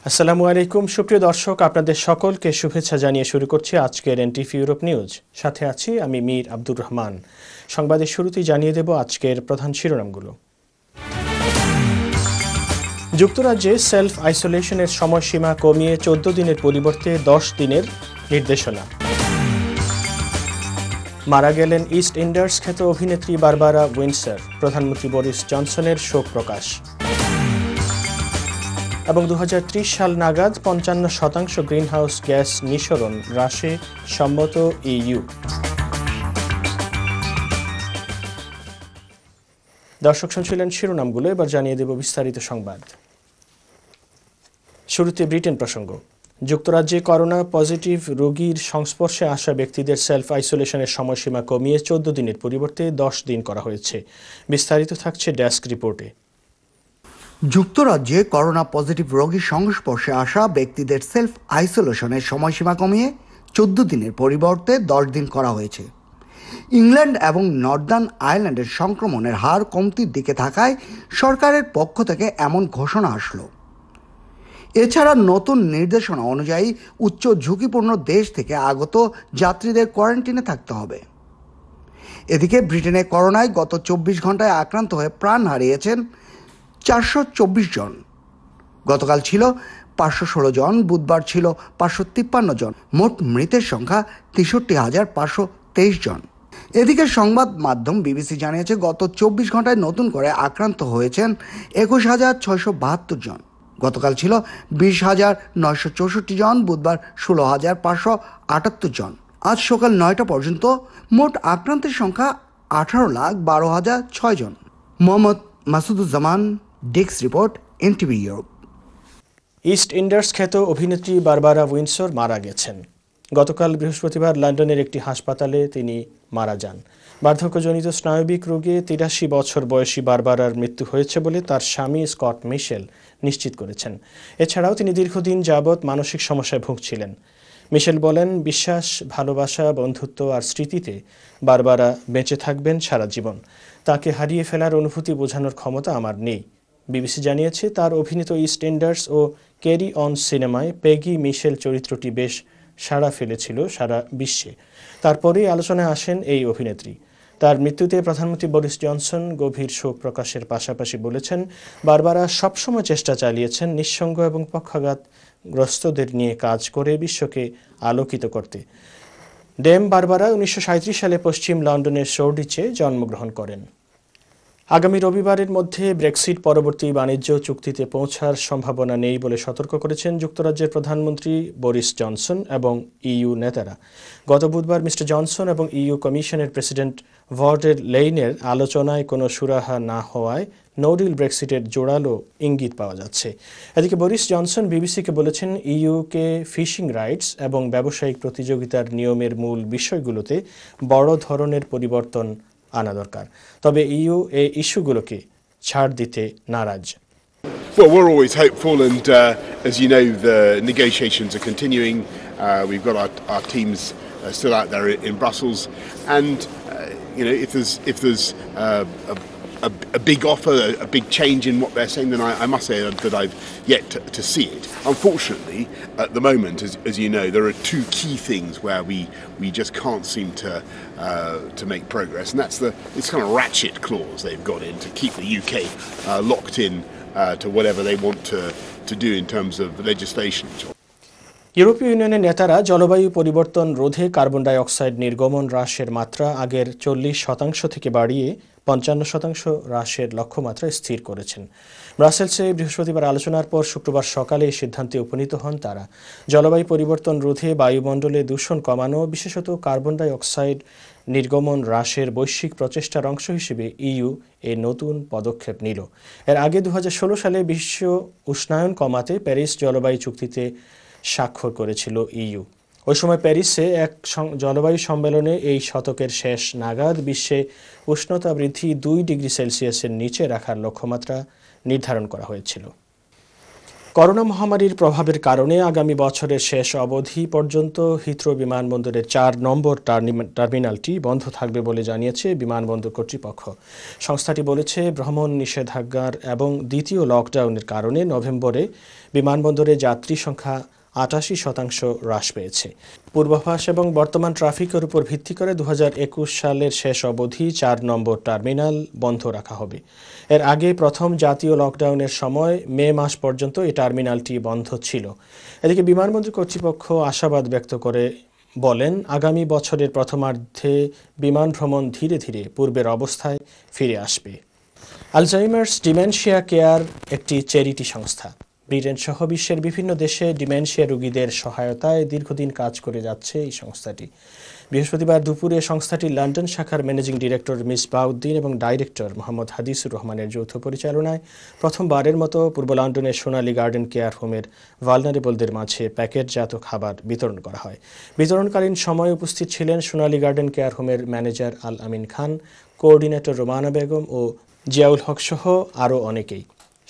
আসসালামু আলাইকুম সুপ্রিয় দর্শক, আপনাদের সকলকে শুভেচ্ছা জানিয়ে শুরু করছি আজকের এনটিভি ইউরোপ নিউজ। সাথে আছি আমি মীর আব্দুর রহমান। সংবাদের শুরুতেই জানিয়ে দেব আজকের প্রধান শিরোনামগুলো। যুক্তরাজ্যে সেলফ আইসোলেশনের সময়সীমা কমিয়ে 14 দিনের পরিবর্তে 10 দিনের নির্দেশনা। মারা গেলেন ইস্ট ইন্ডার্স খ্যাত অভিনেত্রী বারবারা উইন্ডসর, প্রধানমন্ত্রী বরিস জনসনের শোক প্রকাশ। এবং 2030 সাল নাগাদ 55% গ্রিনহাউস গ্যাস নিঃসরণ হ্রাসে সম্মত ইইউ। দর্শক শুনছিলেন শিরোনামগুলো, এবার জানিয়ে দেব বিস্তারিত সংবাদ। শুরুতে ব্রিটেন প্রসঙ্গ। যুক্তরাজ্যে করোনা পজিটিভ রোগীর সংস্পর্শে আসা ব্যক্তিদের সেলফ আইসোলেশনের সময়সীমা কমিয়ে 14 দিনের পরিবর্তে 10 দিন করা হয়েছে। বিস্তারিত থাকছে ডেস্ক রিপোর্টে। যুক্তরাজ্যে করোনা পজিটিভ রোগীর সংস্পর্শে আসা ব্যক্তিদের সেলফ আইসোলেশনের সময়সীমা কমিয়ে 14 দিনের পরিবর্তে 10 দিন করা হয়েছে। ইংল্যান্ড এবং নর্দার্ন আয়ারল্যান্ডের সংক্রমণের হার কমতির দিকে থাকায় সরকারের পক্ষ থেকে এমন ঘোষণা আসলো। এছাড়া নতুন নির্দেশনা অনুযায়ী উচ্চ ঝুঁকিপূর্ণ দেশ থেকে আগত যাত্রীদের কোয়ারেন্টিনে থাকতে হবে। এদিকে ব্রিটেনে করোনায় গত 24 ঘন্টায় আক্রান্ত হয়ে প্রাণ হারিয়েছেন 424 জন। গতকাল ছিল 516 জন, বুধবার ছিল 553 জন। মোট মৃতের সংখ্যা 63,523 জন। এদিকে সংবাদ মাধ্যম বিবিসি জানিয়েছে গত 24 ঘন্টায় নতুন করে আক্রান্ত হয়েছেন 21,672 জন। গতকাল ছিল 20,964 জন, বুধবার 16,578 জন। আজ সকাল 9টা পর্যন্ত মোট আক্রান্তের সংখ্যা 18,12,006 জন। Mohammad Masuduzzaman, desk report, NTV Europe. EastEnders খ্যাত অভিনেত্রী বারবারা উইন্ডসর মারা গেছেন। গতকাল বৃহস্পতিবার লন্ডনের একটি হাসপাতালে তিনি মারা যান। বার্ধক্যজনিত স্নায়বিক রোগে 83 বছর বয়সী বারবারার মৃত্যু হয়েছে বলে তার স্বামী স্কট মিশেল নিশ্চিত করেছেন। এছাড়াও তিনি দীর্ঘদিন যাবৎ মানসিক সমস্যায় ভুগছিলেন। মিশেল বলেন, বিশ্বাস, ভালোবাসা, বন্ধুত্ব আর স্মৃতিতে বারবারা বেঁচে থাকবেন সারা জীবন। তাকে হারিয়ে ফেলার অনুভূতি বোঝানোর ক্ষমতা আমার নেই। বিবিসি জানিয়েছে তার অভিনীত ইস্ট ইন্ডার্স ও ক্যারি অন সিনেমায় পেগি মিশেল চরিত্রটি বেশ সাড়া ফেলেছিল সারা বিশ্বে। তারপরেই আলোচনায় আসেন এই অভিনেত্রী। তার মৃত্যুতে প্রধানমন্ত্রী বরিস জনসন গভীর শোক প্রকাশের পাশাপাশি বলেছেন, বারবারা সবসময় চেষ্টা চালিয়েছেন নিঃসঙ্গ এবং পক্ষাঘাতগ্রস্তদের নিয়ে কাজ করে বিশ্বকে আলোকিত করতে। ডেম বারবারা 1937 সালে পশ্চিম লন্ডনের শোর্ডিচে জন্মগ্রহণ করেন। আগামী রবিবারের মধ্যে ব্রেক্সিট পরবর্তী বাণিজ্য চুক্তিতে পৌঁছার সম্ভাবনা নেই বলে সতর্ক করেছেন যুক্তরাজ্যের প্রধানমন্ত্রী বরিস জনসন এবং ইইউ নেতারা। গত বুধবার মিস্টার জনসন এবং ইইউ কমিশনের প্রেসিডেন্ট ভর্ডের লেইনের আলোচনায় কোনো সুরাহা না হওয়ায় নো ডিল ব্রেক্সিটের জোরালো ইঙ্গিত পাওয়া যাচ্ছে। এদিকে বরিস জনসন বিবিসিকে বলেছেন, ইইউকে ফিশিং রাইটস এবং ব্যবসায়িক প্রতিযোগিতার নিয়মের মূল বিষয়গুলোতে বড় ধরনের পরিবর্তন আনা দরকার, তবে ইইউ এই ইস্যুগুলোকে ছাড় দিতে নারাজ। Well, we're always hopeful, and as you know, the negotiations are continuing. We've got our teams still out there in Brussels, and you know, if there's a big offer, a big change in what they're saying, then I must say that I've yet to see it. Unfortunately, at the moment, as you know, there are two key things where we just can't seem to make progress, and that's this kind of ratchet clause they've got in to keep the UK locked in to whatever they want to do in terms of legislation. ইউরোপীয় ইউনিয়নের নেতারা জলবায়ু পরিবর্তন রোধে carbon die oxide নির্গমন হ্রাসের মাত্রা আগের 40% থেকে বাড়িয়ে 55% হ্রাসের লক্ষ্যমাত্রা স্থির করেছেন। ব্রাসেলসে বৃহস্পতিবার আলোচনার পর শুক্রবার সকালে এই সিদ্ধান্তে উপনীত হন তারা। জলবায়ু পরিবর্তন রোধে বায়ুমণ্ডলে দূষণ কমানো, বিশেষত কার্বন ডাই অক্সাইড নির্গমন হ্রাসের বৈশ্বিক প্রচেষ্টার অংশ হিসেবে ইইউ এই নতুন পদক্ষেপ নিল। এর আগে 2016 সালে বিশ্ব উষ্ণায়ন কমাতে প্যারিস জলবায়ু চুক্তিতে স্বাক্ষর করেছিল ইইউ। ওই সময় প্যারিসে এক জলবায়ু সম্মেলনে এই শতকের শেষ নাগাদ বিশ্বে উষ্ণতা বৃদ্ধি 2 ডিগ্রি সেলসিয়াসের নিচে রাখার লক্ষ্যমাত্রা নির্ধারণ করা হয়েছিল। করোনা মহামারীর প্রভাবের কারণে আগামী বছরের শেষ অবধি পর্যন্ত হিথ্রো বিমানবন্দরের 4 নম্বর টার্মিনালটি বন্ধ থাকবে বলে জানিয়েছে বিমানবন্দর কর্তৃপক্ষ। সংস্থাটি বলেছে, ভ্রমণ নিষেধাজ্ঞার এবং দ্বিতীয় লকডাউনের কারণে নভেম্বরে বিমানবন্দরে যাত্রী সংখ্যা 88% হ্রাস পেয়েছে। পূর্বাভাস এবং বর্তমান ট্রাফিকের উপর ভিত্তি করে 2021 সালের শেষ অবধি 4 নম্বর টার্মিনাল বন্ধ রাখা হবে। এর আগে প্রথম জাতীয় লকডাউনের সময় মে মাস পর্যন্ত এই টার্মিনালটি বন্ধ ছিল। এদিকে বিমানবন্দর কর্তৃপক্ষ আশাবাদ ব্যক্ত করে বলেন, আগামী বছরের প্রথমার্ধে বিমান ভ্রমণ ধীরে ধীরে পূর্বের অবস্থায় ফিরে আসবে। আলজাইমার্স ডিমেনশিয়া কেয়ার একটি চ্যারিটি সংস্থা। ব্রিটেন সহ বিশ্বের বিভিন্ন দেশে ডিমেনশিয়া রোগীদের সহায়তায় দীর্ঘদিন কাজ করে যাচ্ছে এই সংস্থাটি। বৃহস্পতিবার দুপুরে সংস্থাটির লন্ডন শাখার ম্যানেজিং ডিরেক্টর মিসবাউদ্দিন এবং ডাইরেক্টর মোহাম্মদ হাদিসুর রহমানের যৌথ পরিচালনায় প্রথমবারের মতো পূর্ব লন্ডনের সোনালী গার্ডেন কেয়ার হোমের ভালনারেবলদের মাঝে প্যাকেটজাত খাবার বিতরণ করা হয়। বিতরণকালীন সময়ে উপস্থিত ছিলেন সোনালী গার্ডেন কেয়ার হোমের ম্যানেজার আল আমিন খান, কোঅর্ডিনেটর রোমানা বেগম ও জিয়াউল হক সহ আরও অনেকেই।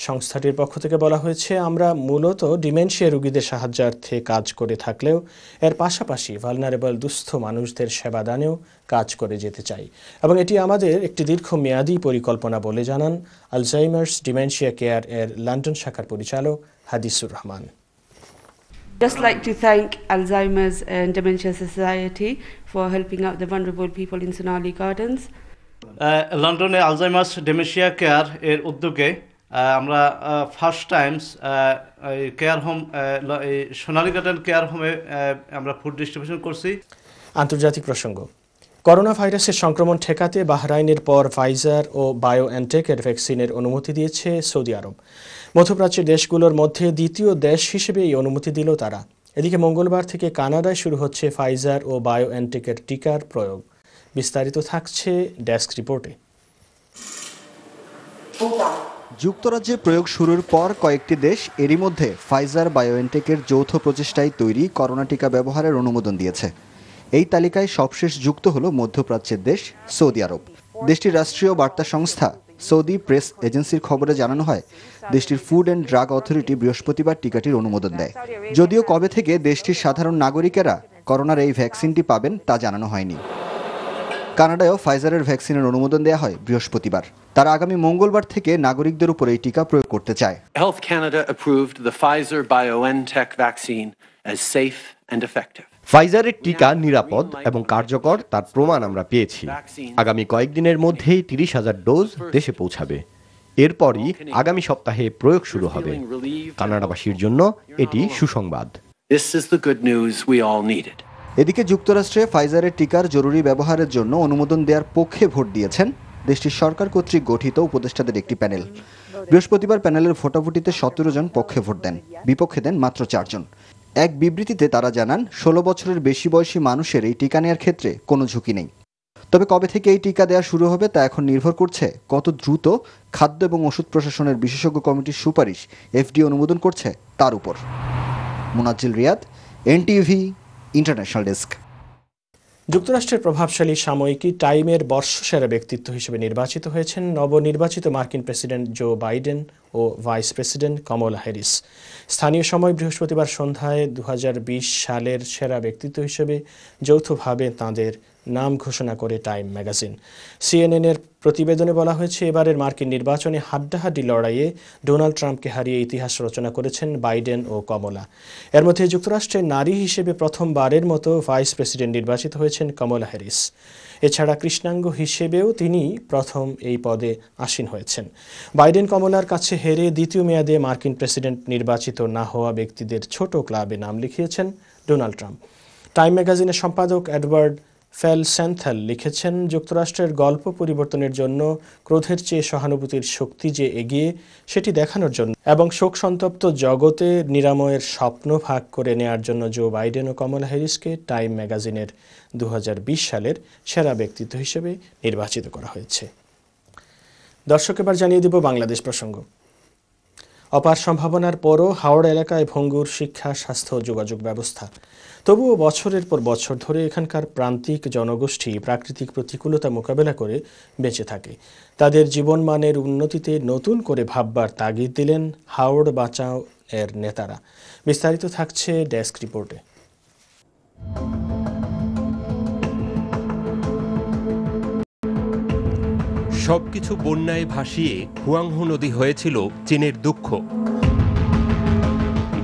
সংস্থাটির পক্ষ থেকে বলা হয়েছে, আমরা মূলত ডিমেনশিয়া রোগীদের সাহায্যার্থে কাজ করে থাকলেও এর পাশাপাশি ভালনারেবল দুস্থ মানুষদের সেবাদানেও কাজ করে যেতে চাই এবং এটি আমাদের একটি দীর্ঘমেয়াদী পরিকল্পনা বলে জানান আলজাইমার্স ডিমেনশিয়া কেয়ার এর লন্ডন শাখার পরিচালক Hadisur Rahman. Just like to thank Alzheimer's and Dementia Society for helping out the vulnerable people in Sonali Gardens. লন্ডনে আলজাইমার্স ডিমেনশিয়া কেয়ার এর উদ্যোগে আমরা ফার্স্ট টাইমস কেয়ার হোম সোনালী গার্ডেন কেয়ার হোমে আমরা ফুড ডিস্ট্রিবিউশন করছি। আন্তর্জাতিক প্রসঙ্গ। করোনা ভাইরাসের সংক্রমণ ঠেকাতে বাহরাইনের পর ফাইজার ও বায়োএনটেকের ভ্যাকসিনের অনুমতি দিয়েছে সৌদি আরব। মধ্যপ্রাচ্যের দেশগুলোর মধ্যে দ্বিতীয় দেশ হিসেবে এই অনুমতি দিল তারা। এদিকে মঙ্গলবার থেকে কানাডায় শুরু হচ্ছে ফাইজার ও বায়োএনটেকের টিকার প্রয়োগ। বিস্তারিত থাকছে ডেস্ক রিপোর্টে। যুক্তরাজ্যে প্রয়োগ শুরুর পর কয়েকটি দেশ এরই মধ্যে ফাইজার বায়োএনটেকের যৌথ প্রচেষ্টায় তৈরি করোনা টিকা ব্যবহারের অনুমোদন দিয়েছে। এই তালিকায় সবশেষ যুক্ত হল মধ্যপ্রাচ্যের দেশ সৌদি আরব। দেশটির রাষ্ট্রীয় বার্তা সংস্থা সৌদি প্রেস এজেন্সির খবরে জানানো হয়, দেশটির ফুড অ্যান্ড ড্রাগ অথরিটি বৃহস্পতিবার টিকাটির অনুমোদন দেয়। যদিও কবে থেকে দেশটির সাধারণ নাগরিকেরা করোনার এই ভ্যাকসিনটি পাবেন তা জানানো হয়নি। কানাডায়ও ফাইজারের ভ্যাকসিনের অনুমোদন দেওয়া হয় বৃহস্পতিবার। তারা আগামী মঙ্গলবার থেকে নাগরিকদের উপর এই টিকা প্রয়োগ করতে চায়। Health Canada approved the Pfizer-BioNTech vaccine as safe and effective. ফাইজারের টিকা নিরাপদ এবং কার্যকর তার প্রমাণ আমরা পেয়েছি। আগামী কয়েকদিনের মধ্যেই 30,000 ডোজ দেশে পৌঁছাবে। এরপরই আগামী সপ্তাহে প্রয়োগ শুরু হবে। কানাডাবাসীর জন্য এটি সুসংবাদ। This is the good news we all needed. এদিকে যুক্তরাষ্ট্রে ফাইজারের টিকার জরুরি ব্যবহারের জন্য অনুমোদন দেওয়ার পক্ষে ভোট দিয়েছেন দেশটির সরকার কর্তৃক গঠিত উপদেষ্টাদের একটি প্যানেল। বৃহস্পতিবার প্যানেলের ভোটাভুটিতে 17 জন পক্ষে ভোট দেন, বিপক্ষে দেন মাত্র 4 জন। এক বিবৃতিতে তারা জানান, 16 বছরের বেশি বয়সী মানুষের এই টিকা নেওয়ার ক্ষেত্রে কোনো ঝুঁকি নেই। তবে কবে থেকে এই টিকা দেওয়া শুরু হবে তা এখন নির্ভর করছে কত দ্রুত খাদ্য এবং ওষুধ প্রশাসনের বিশেষজ্ঞ কমিটির সুপারিশ এফডি অনুমোদন করছে তার উপর। মুনাজ্জিল রিয়াদ, এনটিভি, ইন্টারন্যাশনাল ডেস্ক। যুক্তরাষ্ট্রের প্রভাবশালী সাময়িকী টাইমের বর্ষসেরা ব্যক্তিত্ব হিসেবে নির্বাচিত হয়েছেন নবনির্বাচিত মার্কিন প্রেসিডেন্ট জো বাইডেন ও ভাইস প্রেসিডেন্ট কমলা হ্যারিস। স্থানীয় সময় বৃহস্পতিবার সন্ধ্যায় 2020 সালের সেরা ব্যক্তিত্ব হিসেবে যৌথভাবে তাঁদের নাম ঘোষণা করে টাইম ম্যাগাজিন। সিএনএনের প্রতিবেদনে বলা হয়েছে, এবারের মার্কিন নির্বাচনে হাড্ডাহাড্ডি লড়াইয়ে ডোনাল্ড ট্রাম্পকে হারিয়ে ইতিহাস রচনা করেছেন বাইডেন ও কমলা। এর মধ্যে যুক্তরাষ্ট্রের নারী হিসেবে প্রথমবারের মতো ভাইস প্রেসিডেন্ট নির্বাচিত হয়েছেন কমলা হ্যারিস। এছাড়া কৃষ্ণাঙ্গ হিসেবেও তিনি প্রথম এই পদে আসীন হয়েছেন। বাইডেন কমলার কাছে হেরে দ্বিতীয় মেয়াদে মার্কিন প্রেসিডেন্ট নির্বাচিত না হওয়া ব্যক্তিদের ছোট ক্লাবে নাম লিখিয়েছেন ডোনাল্ড ট্রাম্প। টাইম ম্যাগাজিনের সম্পাদক এডওয়ার্ড ফেলসেন্থেল লিখেছেন, যুক্তরাষ্ট্রের গল্প পরিবর্তনের জন্য ক্রোধের চেয়ে সহানুভূতির শক্তি যে এগিয়ে, সেটি দেখানোর জন্য এবং শোকসন্তপ্ত জগতে নিরাময়ের স্বপ্ন ভাগ করে নেয়ার জন্য জো বাইডেন ও কমলা হ্যারিসকে টাইম ম্যাগাজিনের 2020 সালের সেরা ব্যক্তিত্ব হিসেবে নির্বাচিত করা হয়েছে। দর্শক, এবার জানিয়ে দেব বাংলাদেশ প্রসঙ্গ। অপার সম্ভাবনার পরও হাওড়া এলাকায় ভঙ্গুর শিক্ষা, স্বাস্থ্য ও যোগাযোগ ব্যবস্থা। তবুও বছরের পর বছর ধরে এখানকার প্রান্তিক জনগোষ্ঠী প্রাকৃতিক প্রতিকূলতা মোকাবেলা করে বেঁচে থাকে। তাদের জীবনমানের উন্নতিতে নতুন করে ভাববার তাগিদ দিলেন হাওড় বাঁচাও এর নেতারা। বিস্তারিত থাকছে ডেস্ক রিপোর্টে। সবকিছু বন্যায় ভাসিয়ে হুয়াংহো নদী হয়েছিল চীনের দুঃখ।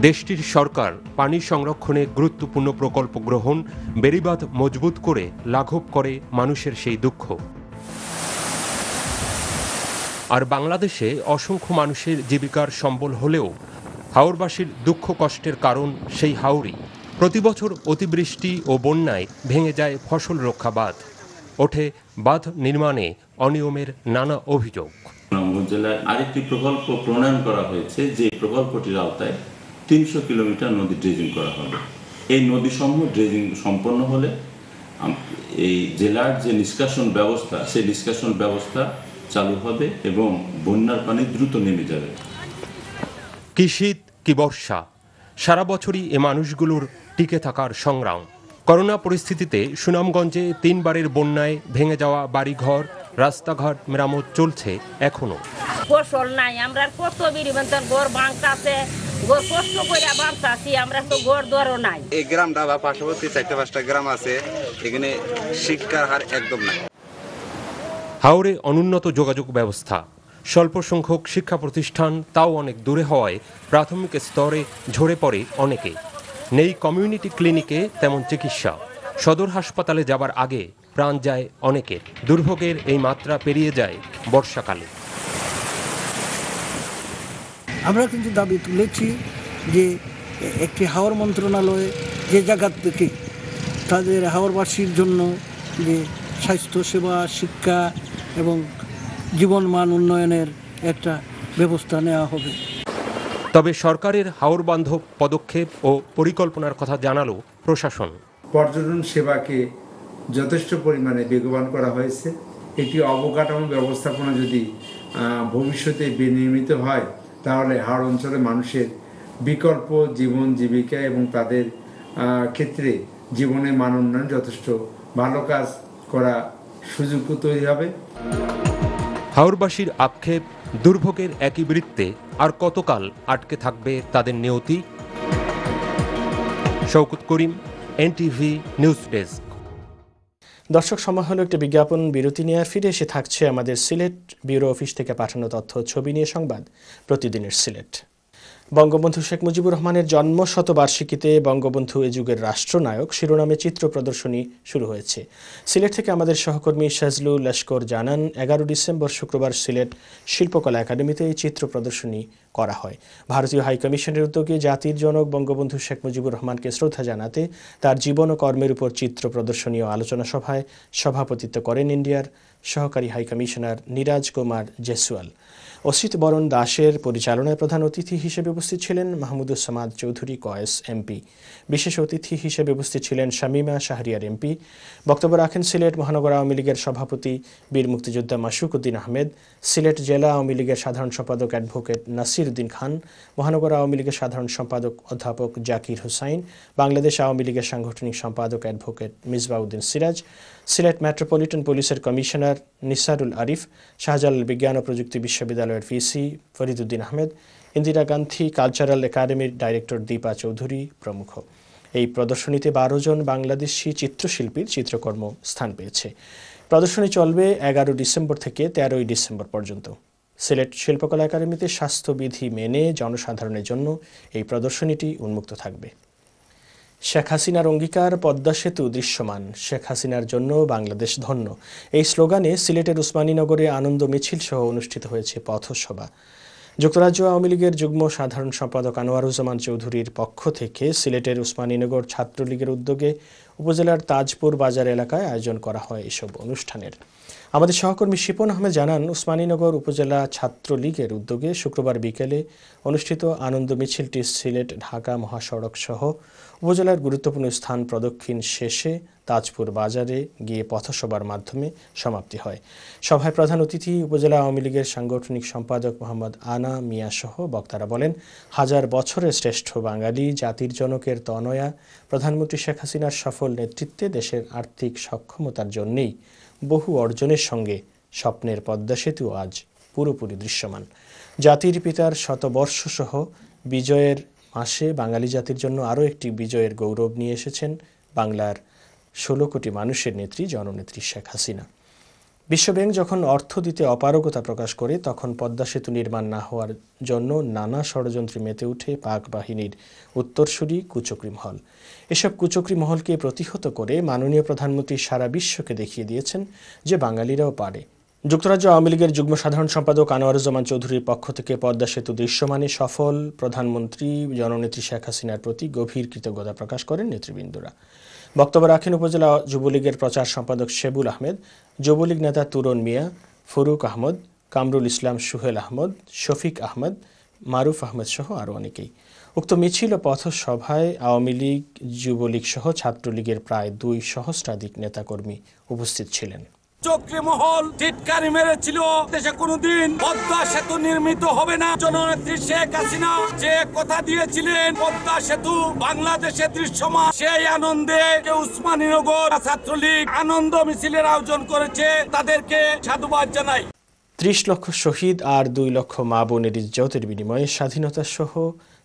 দেশটির সরকার পানি সংরক্ষণে গুরুত্বপূর্ণ প্রকল্প গ্রহণ, বেড়িবাঁধ মজবুত করে লাঘব করে মানুষের সেই দুঃখ। আর বাংলাদেশে অসংখ্য মানুষের জীবিকার সম্বল হলেও হাওরবাসীর দুঃখ কষ্টের কারণ সেই হাওরই। প্রতিবছর অতিবৃষ্টি ও বন্যায় ভেঙে যায় ফসল রক্ষা বাঁধ, ওঠে বাঁধ নির্মাণে অনিয়মের নানা অভিযোগ। সুনামগঞ্জ জেলায় আরেকটি প্রকল্প প্রণয়ন করা হয়েছে, যে প্রকল্পটির আওতায় 300 কিলোমিটার নদী ড্রেজিং করা হবে। এই নদীসমূহ ড্রেজিং সম্পন্ন হলে এই জেলার যে নিষ্কাশন ব্যবস্থা, সেই নিষ্কাশন ব্যবস্থা চালু হবে এবং বন্যার পানি দ্রুত নেমে যাবে। কি শীত কি বর্ষা, সারা বছরই এ মানুষগুলোর টিকে থাকার সংগ্রাম। করোনা পরিস্থিতিতে সুনামগঞ্জে 3 বারের বন্যায় ভেঙে যাওয়া বাড়িঘর, রাস্তাঘাট মেরামত চলছে এখনো। ফসল নাই, আমরা কত বিরিবন্তর ঘর ভাঙতাছে, ঘর কষ্ট করে ভাঙতাছি, আমরা তো ঘর দরও নাই। এই গ্রামটা বা পার্শ্ববর্তী 4-5টা গ্রাম আছে, এখানে শিক্ষার হার একদম নাই। হাওরে অনুন্নত যোগাযোগ ব্যবস্থা, স্বল্প সংখ্যক শিক্ষা প্রতিষ্ঠান, তাও অনেক দূরে হওয়ায় প্রাথমিক স্তরে ঝরে পড়ে অনেকে। নেই কমিউনিটি ক্লিনিকে তেমন চিকিৎসা, সদর হাসপাতালে যাবার আগে প্রাণ যায় অনেকের। দুর্ভোগের এই মাত্রা পেরিয়ে যায় বর্ষাকালে। আমরা কিন্তু দাবি তুলেছি যে একটি হাওর মন্ত্রণালয়ে যে জায়গা থেকে তাদের হাওরবাসীর জন্য যে স্বাস্থ্যসেবা, শিক্ষা এবং জীবনমান উন্নয়নের একটা ব্যবস্থা নেওয়া হবে। তবে সরকারের হাওর বান্ধব পদক্ষেপ ও পরিকল্পনার কথা জানালো প্রশাসন। পর্যটন সেবাকে যথেষ্ট পরিমাণে বেগবান করা হয়েছে। একটি অবকাঠামো ব্যবস্থাপনা যদি ভবিষ্যতে বিনির্মিত হয়, তাহলে হাওড় অঞ্চলের মানুষের বিকল্প জীবন জীবিকা এবং তাদের ক্ষেত্রে জীবনের মান উন্নয়ন যথেষ্ট ভালো কাজ করা সুযোগ তৈরি হবে। হাওরবাসীর আক্ষেপ, দুর্ভোগের একই বৃত্তে আর কতকাল আটকে থাকবে তাদের নিয়তি? শওকত করিম, এনটিভি নিউজ ডেস্ক। দর্শক, সময় হলো একটা বিজ্ঞাপন বিরতি নিয়ে, আর ফিরে এসে থাকছে আমাদের সিলেট ব্যুরো অফিস থেকে পাঠানো তথ্য ছবি নিয়ে সংবাদ প্রতিদিনের সিলেট। বঙ্গবন্ধু শেখ মুজিবুর রহমানের জন্ম শতবার্ষিকীতে বঙ্গবন্ধু এ যুগের রাষ্ট্রনায়ক শিরোনামে চিত্র প্রদর্শনী শুরু হয়েছে। সিলেট থেকে আমাদের সহকর্মী শাজলুল লস্কর জানান, 11 ডিসেম্বর শুক্রবার সিলেট শিল্পকলা একাডেমিতে এই চিত্র প্রদর্শনী করা হয়। ভারতীয় হাইকমিশনের উদ্যোগে জাতির জনক বঙ্গবন্ধু শেখ মুজিবুর রহমানকে শ্রদ্ধা জানাতে তার জীবন ও কর্মের উপর চিত্র প্রদর্শনী ও আলোচনা সভায় সভাপতিত্ব করেন ইন্ডিয়ার সহকারী হাইকমিশনার নিরাজ কুমার জেসওয়াল। অসিত বরণ দাসের পরিচালনায় প্রধান অতিথি হিসেবে উপস্থিত ছিলেন মাহমুদুজ্জামান চৌধুরী কয়েস এমপি। বিশেষ অতিথি হিসেবে উপস্থিত ছিলেন শামীমা শাহরিয়ার এমপি। বক্তব্য রাখেন সিলেট মহানগর আওয়ামী লীগের সভাপতি বীর মুক্তিযোদ্ধা মাসুক উদ্দিন আহমেদ, সিলেট জেলা আওয়ামী লীগের সাধারণ সম্পাদক অ্যাডভোকেট নাসির উদ্দিন খান, মহানগর আওয়ামী লীগের সাধারণ সম্পাদক অধ্যাপক জাকির হুসাইন, বাংলাদেশ আওয়ামী লীগের সাংগঠনিক সম্পাদক অ্যাডভোকেট মিসবাউদ্দিন সিরাজ, সিলেট মেট্রোপলিটন পুলিশের কমিশনার নিসারুল আরিফ, শাহজালাল বিজ্ঞান ও প্রযুক্তি বিশ্ববিদ্যালয়ের ভিসি ফরিদউদ্দিন আহমেদ, ইন্দিরা গান্ধী কালচারাল একাডেমির ডাইরেক্টর দীপা চৌধুরী প্রমুখ। এই প্রদর্শনীতে 12 জন বাংলাদেশি চিত্রশিল্পীর চিত্রকর্ম স্থান পেয়েছে। প্রদর্শনী চলবে 11 ডিসেম্বর থেকে 13 ডিসেম্বর পর্যন্ত। সিলেট শিল্পকলা একাডেমিতে স্বাস্থ্যবিধি মেনে জনসাধারণের জন্য এই প্রদর্শনীটি উন্মুক্ত থাকবে। শেখ হাসিনার অঙ্গীকার, পদ্মা সেতু দৃশ্যমান, শেখ হাসিনার জন্য বাংলাদেশ ধন্য, এই স্লোগানে সিলেটের উসমানীনগরে আনন্দ মিছিল সহ অনুষ্ঠিত হয়েছে পথসভা। যুক্তরাজ্য আওয়ামী লীগের যুগ্ম সাধারণ সম্পাদক আনোয়ারুজ্জামান চৌধুরীর পক্ষ থেকে সিলেটের উসমানীনগর ছাত্রলীগের উদ্যোগে উপজেলার তাজপুর বাজার এলাকায় আয়োজন করা হয় এসব অনুষ্ঠানের। আমাদের সহকর্মী শিপন আহমেদ জানান, উসমানীনগর উপজেলা ছাত্রলীগের উদ্যোগে শুক্রবার বিকেলে অনুষ্ঠিত আনন্দ মিছিলটি সিলেট ঢাকা মহাসড়ক সহ উপজেলার গুরুত্বপূর্ণ স্থান প্রদক্ষিণ শেষে তাজপুর বাজারে গিয়ে পথসভার মাধ্যমে সমাপ্তি হয়। সভায় প্রধান অতিথি উপজেলা আওয়ামী লীগের সাংগঠনিক সম্পাদক মোহাম্মদ আনা মিয়া সহ বক্তারা বলেন, হাজার বছরের শ্রেষ্ঠ বাঙালি, জাতির জনকের তনয়া প্রধানমন্ত্রী শেখ হাসিনার সফল নেতৃত্বে দেশের আর্থিক সক্ষমতার জন্যই বহু অর্জনের সঙ্গে স্বপ্নের পদ্মা সেতু আজ পুরোপুরি দৃশ্যমান। জাতির পিতার শতবর্ষ সহ বিজয়ের মাসে বাঙালি জাতির জন্য আরও একটি বিজয়ের গৌরব নিয়ে এসেছেন বাংলার 16 কোটি মানুষের নেত্রী জননেত্রী শেখ হাসিনা। বিশ্বব্যাংক যখন অর্থ দিতে অপারগতা প্রকাশ করে, তখন পদ্মা সেতু নির্মাণ না হওয়ার জন্য নানা ষড়যন্ত্রে মেতে উঠে পাক বাহিনীর উত্তরসূরি কুচক্রী মহল। এসব কুচক্রী মহলকে প্রতিহত করে মাননীয় প্রধানমন্ত্রী সারা বিশ্বকে দেখিয়ে দিয়েছেন যে বাঙালিরাও পারে। যুক্তরাজ্য আওয়ামী লীগের যুগ্ম সাধারণ সম্পাদক আনোয়ারুজ্জামান চৌধুরীর পক্ষ থেকে পদ্মা সেতু দৃশ্যমানে সফল প্রধানমন্ত্রী জননেত্রী শেখ হাসিনার প্রতি গভীর কৃতজ্ঞতা প্রকাশ করেন নেতৃবৃন্দরা। বক্তব্য রাখেন উপজেলা যুবলীগের প্রচার সম্পাদক শেবুল আহমেদ, যুবলীগ নেতা তুরন মিয়া, ফুরুক আহমদ, কামরুল ইসলাম, সুহেল আহমদ, শফিক আহমদ, মারুফ আহমেদ সহ আরও অনেকেই। উক্ত মিছিল ও পথসভায় আওয়ামী লীগ, যুবলীগ সহ ছাত্রলীগের প্রায় 2 সহস্রাধিক নেতাকর্মী উপস্থিত ছিলেন। চক্রী মহল টিটকারি মেরেছিল, দেশে কোনোদিন পদ্মা সেতু নির্মিত হবে না। জননেত্রী শেখ হাসিনা যে কথা দিয়েছিলেন পদ্মা সেতু বাংলাদেশে দৃশ্যমান, সেই আনন্দে উসমানীনগর ছাত্রলীগ আনন্দ মিছিলের আয়োজন করেছে, তাদেরকে সাধুবাদ জানাই। 30 লক্ষ শহীদ আর 2 লক্ষ মা বোনের ইজ্জতের বিনিময়ে স্বাধীনতা সহ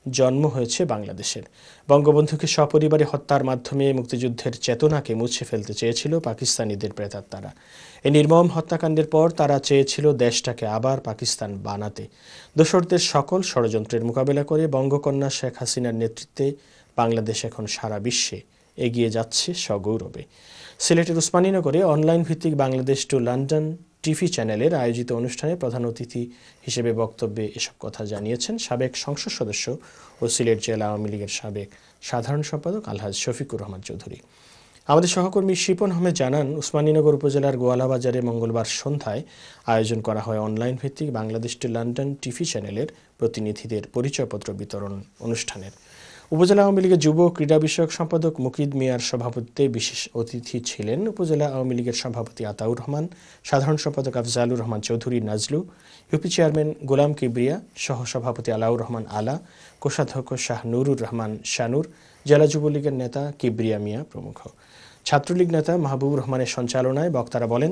জন্ম হয়েছে বাংলাদেশের। বঙ্গবন্ধুকে সপরিবারে হত্যার মাধ্যমে মুক্তিযুদ্ধের চেতনাকে মুছে ফেলতে চেয়েছিল পাকিস্তানিদের প্রেতাত্মারা। এই নির্মম হত্যাকাণ্ডের পর তারা চেয়েছিল দেশটাকে আবার পাকিস্তান বানাতে। দোসরদের সকল ষড়যন্ত্রের মোকাবেলা করে বঙ্গকন্যা শেখ হাসিনার নেতৃত্বে বাংলাদেশ এখন সারা বিশ্বে এগিয়ে যাচ্ছে সগৌরবে। সিলেটের উসমানীনগরে অনলাইন ভিত্তিক বাংলাদেশ টু লন্ডন টিভি চ্যানেলের আয়োজিত অনুষ্ঠানে প্রধান অতিথি হিসেবে বক্তব্যে এসব কথা জানিয়েছেন সাবেক সংসদ সদস্য ও সিলেট জেলা আওয়ামী লীগের সাবেক সাধারণ সম্পাদক আলহাজ শফিকুর রহমান চৌধুরী। আমাদের সহকর্মী শিপন আহমেদ জানান, উসমানীনগর উপজেলার গোয়ালাবাজারে মঙ্গলবার সন্ধ্যায় আয়োজন করা হয় অনলাইন ভিত্তিক বাংলাদেশ টু লন্ডন টিভি চ্যানেলের প্রতিনিধিদের পরিচয়পত্র বিতরণ অনুষ্ঠানের। উপজেলা আওয়ামী লীগের যুব ক্রীড়া বিষয়ক সম্পাদক মুকিদ মিয়ার সভাপতিত্বে বিশেষ অতিথি ছিলেন উপজেলা আওয়ামী লীগের সভাপতি আতাউর রহমান, সাধারণ সম্পাদক আফজালুর রহমান চৌধুরী নাজলু, ইউপি চেয়ারম্যান গোলাম কিবরিয়া, সহ সভাপতি আলাউর রহমান আলা, কোষাধ্যক্ষ শাহ নুরুর রহমান শানুর, জেলা যুবলীগের নেতা কিবরিয়া মিয়া প্রমুখ। ছাত্রলীগ নেতা মাহবুবুর রহমানের সঞ্চালনায় বক্তারা বলেন,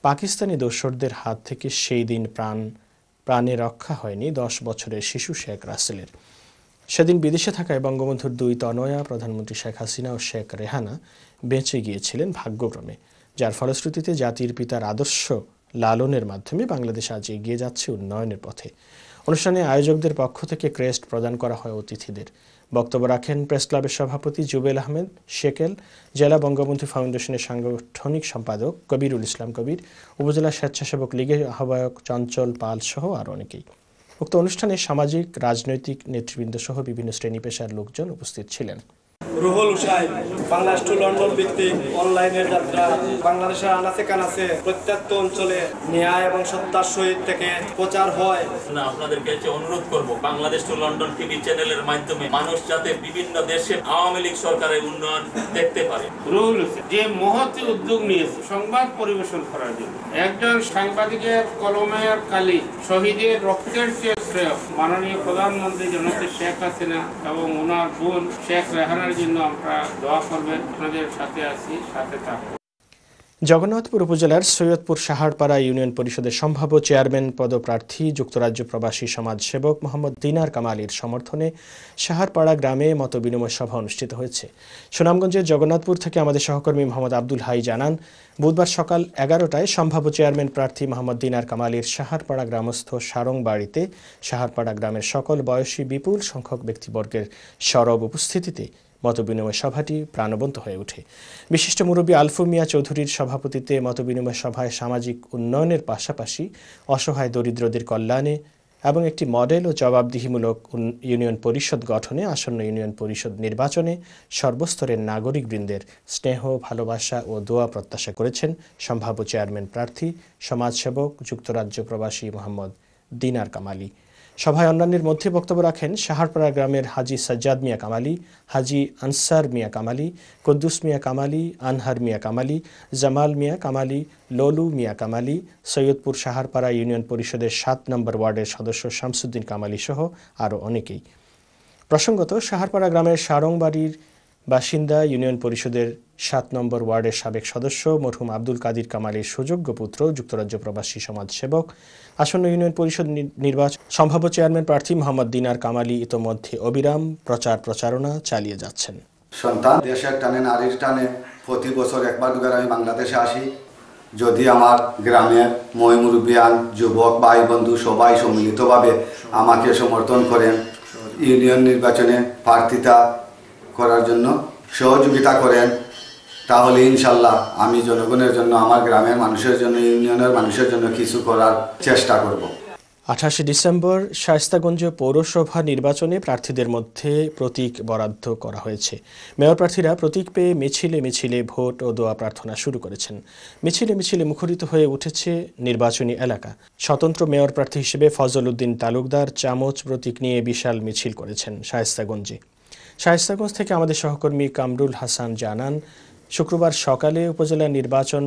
পাকিস্তানি দোসরদের হাত থেকে সেই দিন প্রাণে রক্ষা হয়নি 10 বছরের শিশু শেখ রাসেলের। সেদিন বিদেশে থাকায় বঙ্গবন্ধুর 2 তনয়া প্রধানমন্ত্রী শেখ হাসিনা ও শেখ রেহানা বেঁচে গিয়েছিলেন ভাগ্যক্রমে, যার ফলশ্রুতিতে জাতির পিতার আদর্শ লালনের মাধ্যমে বাংলাদেশ আজ এগিয়ে যাচ্ছে উন্নয়নের পথে। অনুষ্ঠানে আয়োজকদের পক্ষ থেকে ক্রেস্ট প্রদান করা হয় অতিথিদের। বক্তব্য রাখেন প্রেস ক্লাবের সভাপতি জুবেল আহমেদ শেকেল, জেলা বঙ্গবন্ধু ফাউন্ডেশনের সাংগঠনিক সম্পাদক কবিরুল ইসলাম কবির, উপজেলা স্বেচ্ছাসেবক লীগের আহ্বায়ক চঞ্চল পাল সহ আরও অনেকেই। উক্ত অনুষ্ঠানে সামাজিক, রাজনৈতিক নেতৃবৃন্দ সহ বিভিন্ন শ্রেণী পেশার লোকজন উপস্থিত ছিলেন। রুহুল হুসাইন বাংলাদেশ টু লন্ডন ভিত্তিক অনলাইনের যাত্রা বাংলাদেশের আনাচে কানাচে প্রত্যন্ত অঞ্চলে ন্যায় এবং সত্যার সহিত থেকে প্রচার হয়। আপনাদের কাছে অনুরোধ করব, বাংলাদেশ টু লন্ডন টিভি চ্যানেলের মাধ্যমে মানুষ যাতে বিভিন্ন দেশে আওয়ামী লীগ সরকারের উন্নয়ন দেখতে পারে। রুহুল হুসাইন যে মহৎ উদ্যোগ নিয়েছে সংবাদ পরিবেশন করার জন্য, একজন সাংবাদিকের কলমের কালি, শহীদের রক্তের চেয়ে শ্রেয় মাননীয় প্রধানমন্ত্রী জননেত্রী শেখ হাসিনা এবং ওনার বোন শেখ রেহানার জন্য আমরা দোয়া করবেন। আপনাদের সাথে আছি, সাথে থাকবো। জগন্নাথপুর উপজেলার সৈয়দপুর সাহারপাড়া ইউনিয়ন পরিষদের সম্ভাব্য চেয়ারম্যান পদপ্রার্থী যুক্তরাজ্য প্রবাসী সমাজসেবক মোহাম্মদ দিনার কামালীর সমর্থনে সাহারপাড়া গ্রামে মতবিনিময় সভা অনুষ্ঠিত হয়েছে। সুনামগঞ্জের জগন্নাথপুর থেকে আমাদের সহকর্মী মোহাম্মদ আব্দুল হাই জানান, বুধবার সকাল 11টায় সম্ভাব্য চেয়ারম্যান প্রার্থী মোহাম্মদ দিনার কামালীর সাহারপাড়া গ্রামস্থ সারং বাড়িতে সাহারপাড়া গ্রামের সকল বয়সী বিপুল সংখ্যক ব্যক্তিবর্গের সরব উপস্থিতিতে মতবিনিময় সভাটি প্রাণবন্ত হয়ে ওঠে। বিশিষ্ট মুরব্বী আলফু মিয়া চৌধুরীর সভাপতিত্বে মতবিনিময় সভায় সামাজিক উন্নয়নের পাশাপাশি অসহায় দরিদ্রদের কল্যাণে এবং একটি মডেল ও জবাবদিহিমূলক ইউনিয়ন পরিষদ গঠনে আসন্ন ইউনিয়ন পরিষদ নির্বাচনে সর্বস্তরের নাগরিকবৃন্দের স্নেহ, ভালোবাসা ও দোয়া প্রত্যাশা করেছেন সম্ভাব্য চেয়ারম্যান প্রার্থী সমাজসেবক যুক্তরাজ্য প্রবাসী মোহাম্মদ দিনার কামালী। সভায় অন্যান্যের মধ্যে বক্তব্য রাখেন সাহারপাড়া গ্রামের হাজি সাজ্জাদ মিয়া কামালী, হাজি আনসার মিয়া কামালী, কুদ্দুস মিয়া কামালী, আনহার মিয়া কামালী, জামাল মিয়া কামালী, ললু মিয়া কামালী, সৈয়দপুর সাহারপাড়া ইউনিয়ন পরিষদের 7 নম্বর ওয়ার্ডের সদস্য শামসুদ্দিন কামালী সহ আরও অনেকেই। প্রসঙ্গত, সাহারপাড়া গ্রামের সারংবাড়ির বাসিন্দা ইউনিয়ন পরিষদের 7 নম্বর ওয়ার্ডের সাবেক সদস্য মরহুম আব্দুল কাদির কামালীর সুযোগ্য পুত্র যুক্তরাজ্য প্রবাসী সমাজসেবক আসন্ন ইউনিয়ন পরিষদ নির্বাচন সম্ভাব্য চেয়ারম্যান প্রার্থী মোহাম্মদ দিনার কামালী ইতোমধ্যে অবিরাম প্রচারণা চালিয়ে যাচ্ছেন। সন্তান দেশের টানে, নারীর টানে প্রতি বছর একবার দুবার আমি বাংলাদেশে আসি। যদি আমার গ্রামের মই মুরব্বিয়ান, যুবক, ভাই বন্ধু সবাই সম্মিলিতভাবে আমাকে সমর্থন করেন, ইউনিয়ন নির্বাচনে প্রার্থিতা করার জন্য সহযোগিতা করেন, তাহলে ইনশাল্লাহ আমি জনগণের জন্য, আমার গ্রামের মানুষের জন্য, ইউনিয়নের মানুষের জন্য কিছু করার চেষ্টা করব। 28 ডিসেম্বর শায়েস্তাগঞ্জ পৌরসভা নির্বাচনে প্রার্থীদের মধ্যে প্রতীক বরাদ্দ করা হয়েছে। মেয়র প্রার্থীরা প্রতীক পেয়ে মিছিলে ভোট ও দোয়া প্রার্থনা শুরু করেছেন। মিছিলে মুখরিত হয়ে উঠেছে নির্বাচনী এলাকা। স্বতন্ত্র মেয়র প্রার্থী হিসেবে ফজল উদ্দিন তালুকদার চামচ প্রতীক নিয়ে বিশাল মিছিল করেছেন শায়েস্তাগঞ্জে। শায়েস্তাগঞ্জ থেকে আমাদের সহকর্মী কামরুল হাসান জানান, শুক্রবার সকালে উপজেলা নির্বাচন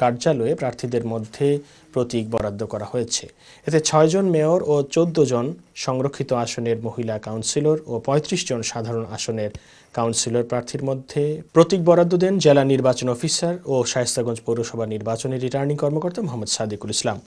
কার্যালয়ে প্রার্থীদের মধ্যে প্রতীক বরাদ্দ করা হয়েছে। এতে 6 জন মেয়র ও 14 জন সংরক্ষিত আসনের মহিলা কাউন্সিলর ও 35 জন সাধারণ আসনের কাউন্সিলর প্রার্থীর মধ্যে প্রতীক বরাদ্দ দেন জেলা নির্বাচন অফিসার ও শায়েস্তাগঞ্জ পৌরসভা নির্বাচনের রিটার্নিং কর্মকর্তা মোহাম্মদ সাদিকুল ইসলাম।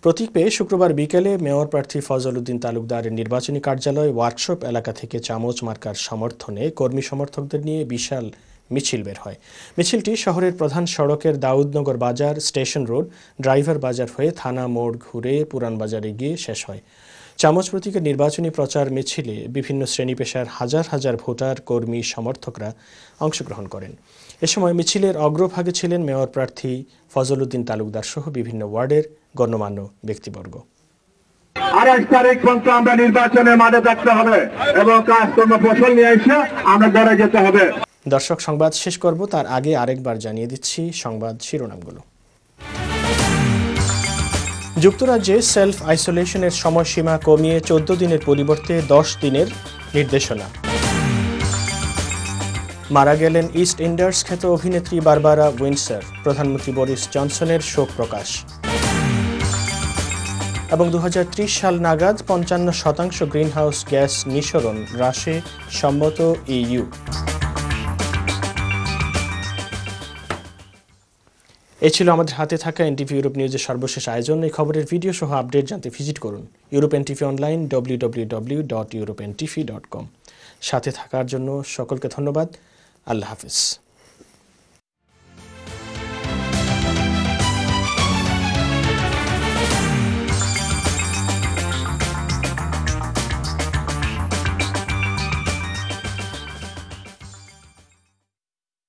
প্রতীক পেয়ে শুক্রবার বিকেলে মেয়র প্রার্থী ফজল উদ্দিন তালুকদারের নির্বাচনী কার্যালয় ওয়ার্কশপ এলাকা থেকে চামচ মার্কার সমর্থনে কর্মী সমর্থকদের নিয়ে বিশাল মিছিল বের হয়। মিছিলটি শহরের প্রধান সড়কের দাউদনগর বাজার, স্টেশন রোড, ড্রাইভার বাজার হয়ে থানা মোড় ঘুরে পুরান বাজারে গিয়ে শেষ হয়। চামচ প্রতীকের নির্বাচনী প্রচার মিছিলে বিভিন্ন শ্রেণী পেশার হাজার হাজার ভোটার, কর্মী, সমর্থকরা অংশগ্রহণ করেন। এ সময় মিছিলের অগ্রভাগে ছিলেন মেয়র প্রার্থী ফজল উদ্দিন তালুকদার সহ বিভিন্ন ওয়ার্ডের গণ্যমান্য ব্যক্তিবর্গ। 28 তারিখ পর্যন্ত আমরা নির্বাচনের মাঠে থাকতে হবে এবং কাজকর্ম ফসল নিয়ে এসে আমরা ঘরে যেতে হবে। দর্শক, সংবাদ শেষ করব তার আগে আরেকবার জানিয়ে দিচ্ছি সংবাদ শিরোনামগুলো। যুক্তরাজ্যে সেলফ আইসোলেশনের সময়সীমা কমিয়ে 14 দিনের পরিবর্তে 10 দিনের নির্দেশনা। মারা গেলেন ইস্ট ইন্ডার্স খ্যাত অভিনেত্রী বারবারা উইন্ডসর, প্রধানমন্ত্রী বরিস জনসনের শোক প্রকাশ। এবং 2030 সাল নাগাদ 55% গ্রিনহাউস গ্যাস নিঃসরণ হ্রাসে সম্মত ইইউ। এই ছিল আমাদের হাতে থাকা এনটিভি ইউরোপ নিউজের সর্বশেষ আয়োজন। এই খবরের ভিডিও সহ আপডেট জানতে ভিজিট করুন ইউরোপ এনটিভি অনলাইন www.europentv.com। সাথে থাকার জন্য সকলকে ধন্যবাদ। আল্লাহ হাফিজ।